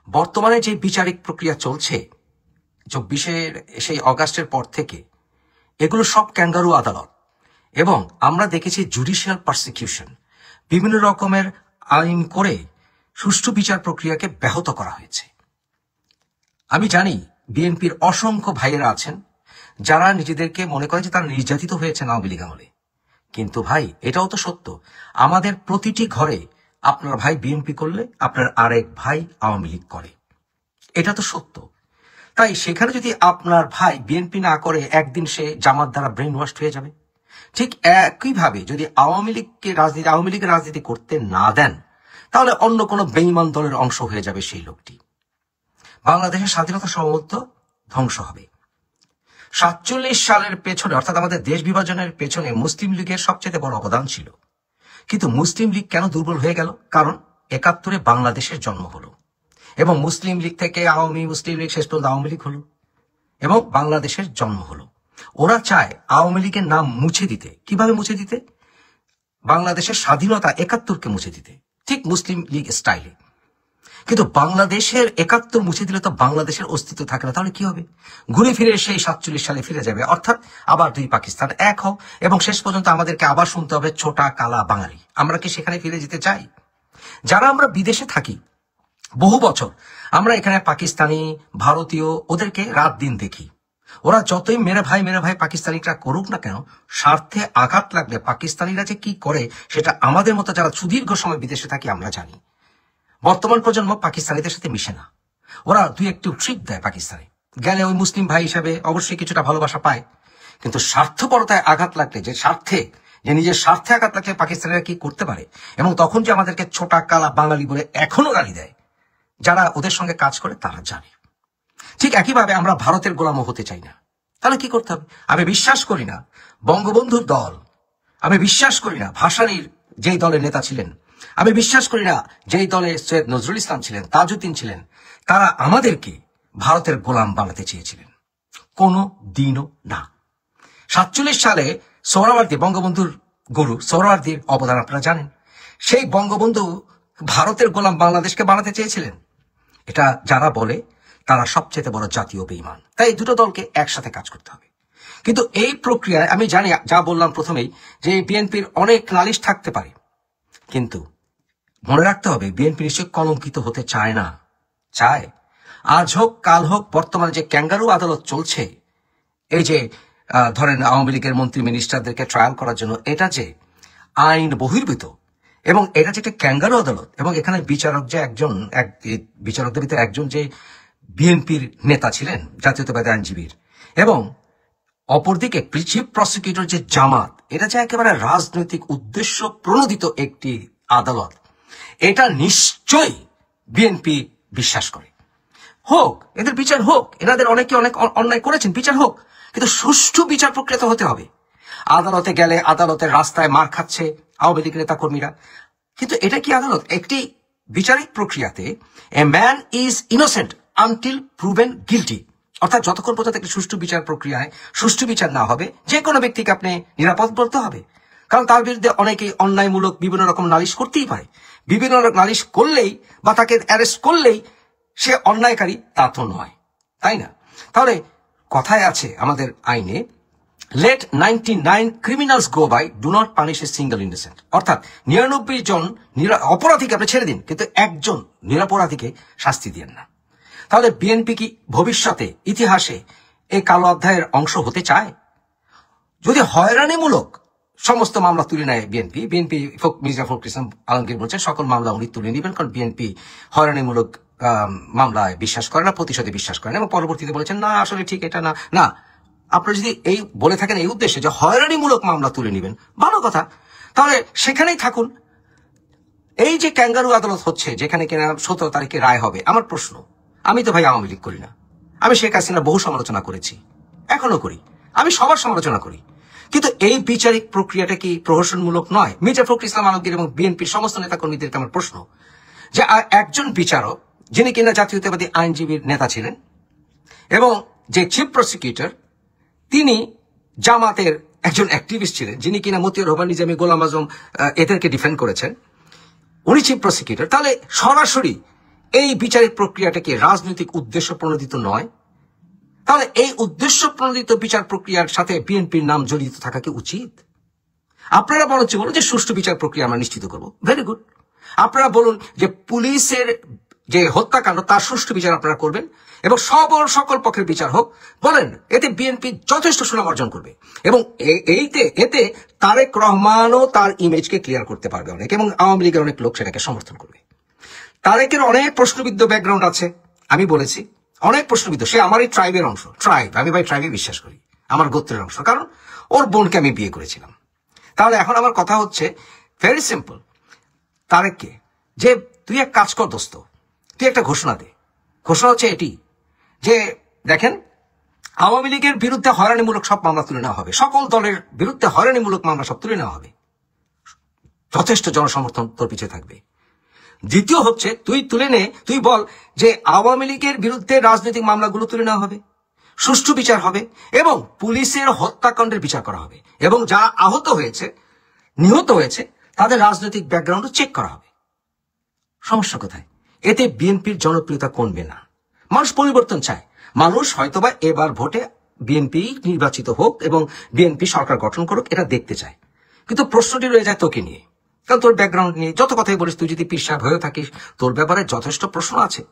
বর্তমানে যে বিচারিক প্রক্রিয়া চলছে 24 সেই অগাস্টের পর থেকে, এগুলো সব ক্যাঙ্গারু আদালত। এবং আমরা দেখেছি জুডিশিয়াল পারসিকিউশন, বিভিন্ন রকমের আইন করে সুষ্ঠু বিচার প্রক্রিয়াকে ব্যাহত করা হয়েছে। আমি জানি বিএনপির অসংখ্য ভাইয়েরা আছেন যারা নিজেদেরকে মনে করেন যে তারা নির্যাতিত হয়েছেন আওয়ামী লীগ আমলে। কিন্তু ভাই, এটাও তো সত্য, আমাদের প্রতিটি ঘরে আপনার ভাই বিএনপি করলে আপনার আরেক ভাই আওয়ামী লীগ করে, এটা তো সত্য। তাই সেখানে যদি আপনার ভাই বিএনপি না করে, একদিন সে জামাত দ্বারা ব্রেন ওয়াশড হয়ে যাবে। ঠিক একইভাবে যদি আওয়ামী লীগের রাজনীতি করতে না দেন, তাহলে অন্য কোনো বেঈমান দলের অংশ হয়ে যাবে সেই লোকটি। বাংলাদেশের স্বাধীনতা সমস্ত ধ্বংস হবে। 47 সালের পেছনে, অর্থাৎ আমাদের দেশ বিভাজনের পেছনে মুসলিম লীগের সবচেয়ে বড় অবদান ছিল। কিন্তু মুসলিম লীগ কেন দুর্বল হয়ে গেল? কারণ 71-এ বাংলাদেশের জন্ম হলো এবং মুসলিম লীগ থেকে মুসলিম লীগ শেষ পর্যন্ত আওয়ামী লীগ হলো এবং বাংলাদেশের জন্ম হলো। ওরা চায় আওয়ামী লীগের নাম মুছে দিতে। কিভাবে মুছে দিতে? বাংলাদেশের স্বাধীনতা 71-কে মুছে দিতে, ঠিক মুসলিম লীগ স্টাইলে। কিন্তু বাংলাদেশের 71 মুছে দিলে তো বাংলাদেশের অস্তিত্ব থাকে না। তাহলে কি হবে? ঘুরে ফিরে সেই 47 সালে ফিরে যাবে, অর্থাৎ আবার দুই পাকিস্তান এক হোক, এবং শেষ পর্যন্ত আমাদেরকে আবার শুনতে হবে ছোটা কালা বাঙালি। আমরা কি সেখানে ফিরে যেতে চাই? যারা আমরা বিদেশে থাকি বহু বছর, আমরা এখানে পাকিস্তানি, ভারতীয়, ওদেরকে রাত দিন দেখি। ওরা যতই মেরে ভাই পাকিস্তানিরা করুক না কেন, স্বার্থে আঘাত লাগলে পাকিস্তানিরা যে কি করে সেটা আমাদের মতো যারা সুদীর্ঘ সময় বিদেশে থাকি আমরা জানি। বর্তমান প্রজন্ম পাকিস্তানিদের সাথে মিশে না, ওরা দুই একটু ট্রিপ দেয় পাকিস্তানে গেলে, ওই মুসলিম ভাই হিসাবে অবশ্যই কিছুটা ভালোবাসা পায়। কিন্তু স্বার্থপরতায় আঘাত লাগলে, নিজের স্বার্থে আঘাত লাগলে পাকিস্তানিরা কি করতে পারে, এবং তখন যে আমাদেরকে ছোটা কালা বাঙালি বলে এখনো গালি দেয়, যারা ওদের সঙ্গে কাজ করে তারা জানে। ঠিক একইভাবে আমরা ভারতের গোলামও হতে চাই না। তাহলে কি করতে হবে? আমি বিশ্বাস করি না বঙ্গবন্ধুর দল, আমি বিশ্বাস করি না ভাসানীর যেই দলের নেতা ছিলেন, আমি বিশ্বাস করি না যেই দলে সৈয়দ নজরুল ইসলাম ছিলেন, তাজউদ্দিন ছিলেন, তারা আমাদেরকে ভারতের গোলাম বানাতে চেয়েছিলেন। কোনো দিনও না। 47 সালে সোহরাওয়ার্দী, বঙ্গবন্ধুর গুরু সোহরাওয়ার্দীর অবদান আপনারা জানেন। সেই বঙ্গবন্ধু ভারতের গোলাম বাংলাদেশকে বানাতে চেয়েছিলেন। এটা যারা বলে তারা সবচেয়ে বড় জাতীয় বেঈমান। তাই দুটো দলকে একসাথে কাজ করতে হবে। কিন্তু এই প্রক্রিয়ায় আমি জানি, যা বললাম প্রথমেই, যে বিএনপির অনেক নালিশ থাকতে পারে, কিন্তু মনে রাখতে হবে বিএনপি নিশ্চয় কলঙ্কিত হতে চায় না। চায় আজ হোক কাল হোক, বর্তমানে যে ক্যাঙ্গারু আদালত চলছে, এই যে ধরেন আওয়ামী লীগের মন্ত্রী মিনিস্টারদেরকে ট্রায়াল করার জন্য, এটা যে আইন বহির্ভূত এবং এটা যে একটা ক্যাঙ্গারু আদালত, এবং এখানে বিচারক যে বিচারকদের ভিতরে একজন যে বিএনপির নেতা ছিলেন, জাতীয়তাবাদী আইনজীবীর, এবং অপরদিকে চিফ প্রসিকিউটর যে জামাত, এটা যে একেবারে রাজনৈতিক উদ্দেশ্য প্রণোদিত একটি আদালত, এটা নিশ্চয়ই বিএনপি বিশ্বাস করে। হোক, এদের বিচার হোক, এনাদের অনেকে অনেক অন্যায় করেছেন, বিচার হোক, কিন্তু সুষ্ঠু বিচার প্রক্রিয়া তো হতে হবে। আদালতে গেলে আদালতের রাস্তায় মার খাচ্ছে আওয়ামী লীগ নেতা কর্মীরা, কিন্তু এটা কি আদালত? একটি বিচারিক প্রক্রিয়াতে a man is innocent until proven guilty, অর্থাৎ যতক্ষণ পর্যন্ত একটি সুষ্ঠু বিচার প্রক্রিয়ায় সুষ্ঠু বিচার না হবে, যে কোনো ব্যক্তিকে আপনি নিরাপদ বলতে হবে। কারণ তার বিরুদ্ধে অনেকেই অন্যায়মূলক বিভিন্ন রকম নালিশ করতেই পারে। বিভিন্ন নালিশ করলেই বা তাকে অ্যারেস্ট করলেই সে অন্যায়কারী তা তো নয়, তাই না? তাহলে কথায় আছে আমাদের আইনে, let 99 criminals go by, do not punish a single innocent, অর্থাৎ 99 জন অপরাধীকে আপনি ছেড়ে দিন, কিন্তু একজন নিরপরাধীকে শাস্তি দিয়েন না। তাহলে বিএনপি কি ভবিষ্যতে ইতিহাসে এই কালো অধ্যায়ের অংশ হতে চায়? যদি হয়রানিমূলক সমস্ত মামলা তুলে নেয় বিএনপি, মির্জা ফখরুল ইসলাম আলমগীর বলছেন সকল মামলা উনি তুলে নেবেন, কারণ বিএনপি হয়রানিমূলক মামলায় বিশ্বাস করে না, প্রতিশোধে বিশ্বাস করে না, এবং পরবর্তীতে বলেছেন না আসলে ঠিক এটা না। না, আপনারা যদি এই বলে থাকেন এই উদ্দেশ্যে যে হয়রানিমূলক মামলা তুলে নেবেন, ভালো কথা, তাহলে সেখানেই থাকুন। এই যে ক্যাঙ্গারু আদালত হচ্ছে, যেখানে কিনা 17 তারিখে রায় হবে, আমার প্রশ্ন, আমি তো ভাই আওয়ামী লীগ করি না, আমি শেখ হাসিনার বহু সমালোচনা করেছি, এখনো করি, আমি সবার সমালোচনা করি, কিন্তু এই বিচারিক প্রক্রিয়াটা কি প্রহসনমূলক নয়? মির্জা ফখরুল ইসলাম আলমগীর এবং বিএনপির সমস্ত নেতাকর্মীদেরকে আমার প্রশ্ন, যে একজন বিচারক যিনি কিনা জাতীয়তাবাদী আইনজীবীর নেতা ছিলেন, এবং যে চিফ প্রসিকিউটর তিনি জামাতের একজন অ্যাক্টিভিস্ট ছিলেন, যিনি কিনা মতিয়ার রহমান নিজামী, গোলাম আজম এদেরকে ডিফেন্ড করেছেন, উনি চিফ প্রসিকিউটর, তাহলে সরাসরি এই বিচারিক প্রক্রিয়াটা কি রাজনৈতিক উদ্দেশ্য প্রণোদিত নয়? তাহলে এই উদ্দেশ্য প্রণোদিত বিচার প্রক্রিয়ার সাথে বিএনপির নাম জড়িত থাকা কি উচিত? আপনারা বরঞ্চ বলুন যে সুষ্ঠু বিচার প্রক্রিয়া আমরা নিশ্চিত করবো, ভেরি গুড। আপনারা বলুন যে পুলিশের যে হত্যাকাণ্ড তার সুষ্ঠু বিচার আপনারা করবেন এবং সকল পক্ষের বিচার হোক, বলেন, এতে বিএনপি যথেষ্ট সুনাম অর্জন করবে এবং এতে তারেক রহমানও তার ইমেজকে ক্লিয়ার করতে পারবে অনেক, এবং আওয়ামী লীগের অনেক লোক সেটাকে সমর্থন করবে। তারেকের অনেক প্রশ্নবিদ্ধ ব্যাকগ্রাউন্ড আছে, আমি বলেছি অনেক প্রশ্নবিদ্ধ। সে আমার এই ট্রাইবের অংশ, আমি ভাই ট্রাইবে বিশ্বাস করি, আমার গোত্রের অংশ, কারণ ওর বোনকে আমি বিয়ে করেছিলাম। তাহলে এখন আমার কথা হচ্ছে ভেরি সিম্পল, তারেককে যে তুই এক কাজ কর দোস্ত, তুই একটা ঘোষণা দে। ঘোষণা হচ্ছে এটি যে দেখেন, আওয়ামী লীগের বিরুদ্ধে হয়রানিমূলক সব মামলা তুলে নেওয়া হবে, সকল দলের বিরুদ্ধে হয়রানিমূলক মামলা সব তুলে নেওয়া হবে, যথেষ্ট জনসমর্থন তোর পিছিয়ে থাকবে। দ্বিতীয় হচ্ছে তুই বল যে আওয়ামী লীগের বিরুদ্ধে রাজনৈতিক মামলাগুলো তুলে নেওয়া হবে, সুষ্ঠু বিচার হবে এবং পুলিশের হত্যাকাণ্ডের বিচার করা হবে এবং যারা নিহত হয়েছে তাদের রাজনৈতিক ব্যাকগ্রাউন্ড চেক করা হবে। সমস্যা কোথায়? এতে বিএনপির জনপ্রিয়তা কমবে না। মানুষ পরিবর্তন চায়, মানুষ হয়তোবা এবার ভোটে বিএনপি নির্বাচিত হোক এবং বিএনপি সরকার গঠন করুক, এটা দেখতে চায়। কিন্তু প্রশ্নটি রয়ে যায় তোকে নিয়ে, কারণ তোর ব্যাকগ্রাউন্ড নিয়ে যত কথাই বলিস, তুই যদি পীর সাহেব হয়ে থাকিস, তোর ব্যাপারে যথেষ্ট প্রশ্ন আছে।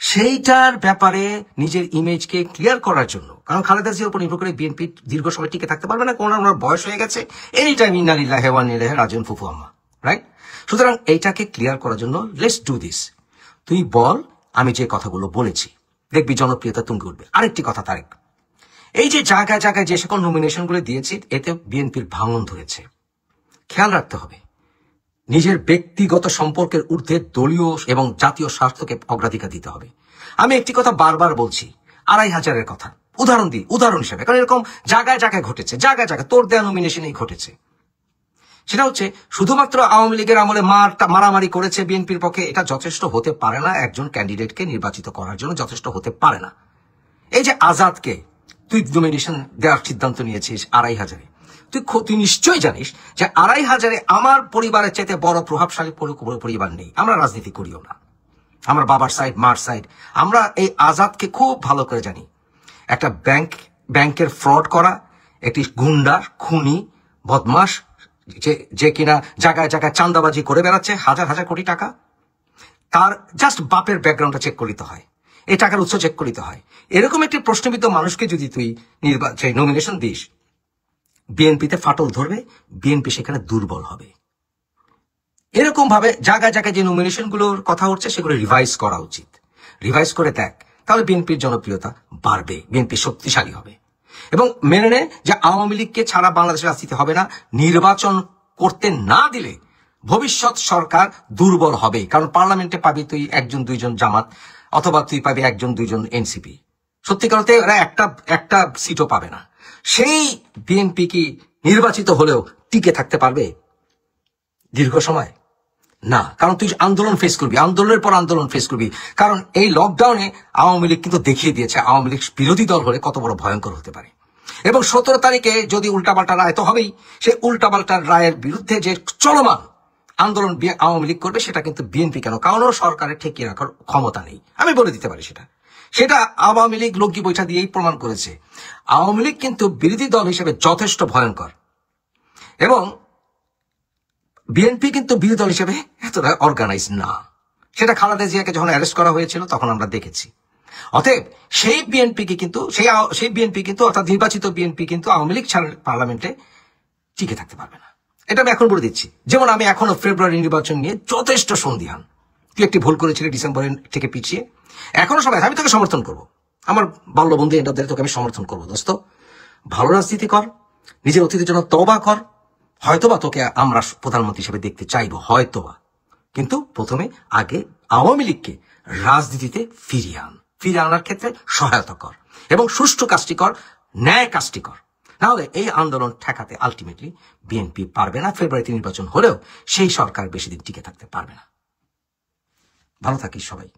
সেইটার ব্যাপারে নিজের ইমেজকে ক্লিয়ার করার জন্য, কারণ খালেদা জিয়ার উপর নির্ভর করে বিএনপি দীর্ঘ সময় টিকে থাকতে পারবে না, কারণ ওনার বয়স হয়ে গেছে, এনি টাইম ইন্না লিল্লাহি ওয়া ইন্না ইলাইহি রাজিউন ফুফু আম্মা, রাইট? সুতরাং এইটাকে ক্লিয়ার করার জন্য লেটস ডু দিস। তুই বল আমি যে কথাগুলো বলেছি, দেখবি জনপ্রিয়তা তুঙ্গে উঠবে। আরেকটি কথা তারেক, এই যে জায়গায় জায়গায় যে সকল নমিনেশনগুলো দিয়েছি, এতে বিএনপির ভাঙন ধরেছে। খেয়াল রাখতে হবে, নিজের ব্যক্তিগত সম্পর্কের ঊর্ধ্বে দলীয় এবং জাতীয় স্বার্থকে অগ্রাধিকার দিতে হবে। আমি একটি কথা বারবার বলছি, ২৫০০-এর কথা উদাহরণ হিসেবে, কারণ এরকম জায়গায় জায়গায় ঘটেছে, জায়গায় জায়গায় তোর দেয়া নমিনেশনেই ঘটেছে। সেটা হচ্ছে শুধুমাত্র আওয়ামী লীগের আমলে মারামারি করেছে বিএনপির পক্ষে, এটা যথেষ্ট হতে পারে না, একজন ক্যান্ডিডেটকে নির্বাচিত করার জন্য যথেষ্ট হতে পারে না। এই যে আজাদকে তুই নমিনেশন দেওয়ার সিদ্ধান্ত নিয়েছিস ২৫০০-এ, তুই নিশ্চয়ই জানিস যে ২৫০০-এ আমার পরিবারের চাইতে বড় প্রভাবশালী পরিবার নেই, আমরা রাজনীতি করিও না, আমার বাবার সাইড মার সাইড, আমরা এই আজাদকে খুব ভালো করে জানি। একটা ব্যাংকের ফ্রড করা একটি গুন্ডা, খুনি, বদমাস, যে কিনা জায়গায় জায়গায় চাঁদাবাজি করে বেড়াচ্ছে হাজার হাজার কোটি টাকা, তার জাস্ট বাপের ব্যাকগ্রাউন্ডটা চেক করিতে হয়, এই টাকার উৎস চেক করিতে হয়। এরকম একটি প্রশ্নবিদ্ধ মানুষকে যদি তুই নমিনেশন দিস, বিএনপিতে ফাটল ধরবে, বিএনপি সেখানে দুর্বল হবে। এরকম ভাবে জায়গায় জায়গায় যে নমিনেশন গুলোর কথা হচ্ছে সেগুলো রিভাইজ করা উচিত। রিভাইজ করে দেখ, তাহলে বিএনপির জনপ্রিয়তা বাড়বে, বিএনপি শক্তিশালী হবে। এবং মেনে নে যে আওয়ামী লীগকে ছাড়া বাংলাদেশের রাজনীতি হবে না। নির্বাচন করতে না দিলে ভবিষ্যৎ সরকার দুর্বল হবে, কারণ পার্লামেন্টে পাবি তুই ১-২ জন জামাত, অথবা তুই পাবি ১-২ জন এনসিপি। সত্যিকার অর্থে এরা একটা সিটও পাবে না। সেই বিএনপি কি নির্বাচিত হলেও টিকে থাকতে পারবে দীর্ঘ সময়? না, কারণ তুই আন্দোলন ফেস করবি, আন্দোলনের পর আন্দোলন ফেস করবি। কারণ এই লকডাউনে আওয়ামী লীগ কিন্তু দেখিয়ে দিয়েছে আওয়ামী লীগ বিরোধী দল হলে কত বড় ভয়ঙ্কর হতে পারে। এবং ১৭ তারিখে যদি উল্টাপাল্টা রায় তো হবেই, সেই উল্টাপাল্টার রায়ের বিরুদ্ধে যে চলমান আন্দোলন আওয়ামী লীগ করবে, সেটা কিন্তু বিএনপি কেন, কারণ সরকারের ঠেকিয়ে রাখার ক্ষমতা নেই। আমি বলে দিতে পারি সেটা আওয়ামী লীগ লগ্গি বৈঠা দিয়েই প্রমাণ করেছে। আওয়ামী লীগ কিন্তু বিরোধী দল হিসেবে যথেষ্ট ভয়ঙ্কর, এবং বিএনপি কিন্তু বিরোধী দল হিসেবে এতটা অর্গানাইজ না। সেটা খালেদা জিয়াকে যখন অ্যারেস্ট করা হয়েছিল তখন আমরা দেখেছি। অতএব সেই বিএনপি কিন্তু অর্থাৎ নির্বাচিত বিএনপি কিন্তু আওয়ামী লীগ ছাড়া পার্লামেন্টে টিকে থাকতে পারবে না। এটা আমি এখন বলে দিচ্ছি। যেমন আমি এখনো ফেব্রুয়ারি নির্বাচন নিয়ে যথেষ্ট সন্দিহান। তুই একটি ভুল করেছিলি ডিসেম্বরের থেকে পিছিয়ে, এখনো সময়, আমি তোকে সমর্থন করবো, আমার বাল্যবন্ধু এটা তোকে আমি সমর্থন করবো। দোস্ত, ভালো রাজনীতি কর, নিজের অতীতের জন্য তওবা কর, হয়তোবা তোকে আমরা প্রধানমন্ত্রী হিসেবে দেখতে চাইবো, হয়তোবা। কিন্তু প্রথমে আগে আওয়ামী লীগকে রাজনীতিতে ফিরিয়ে আনার ক্ষেত্রে সহায়তা কর এবং সুষ্ঠু কাজটি কর, ন্যায় কাজটি কর। নাহলে এই আন্দোলন ঠেকাতে আলটিমেটলি বিএনপি পারবে না। ফেব্রুয়ারিতে নির্বাচন হলেও সেই সরকার বেশি দিন টিকে থাকতে পারবে না। ভালো থাকিস সবাই।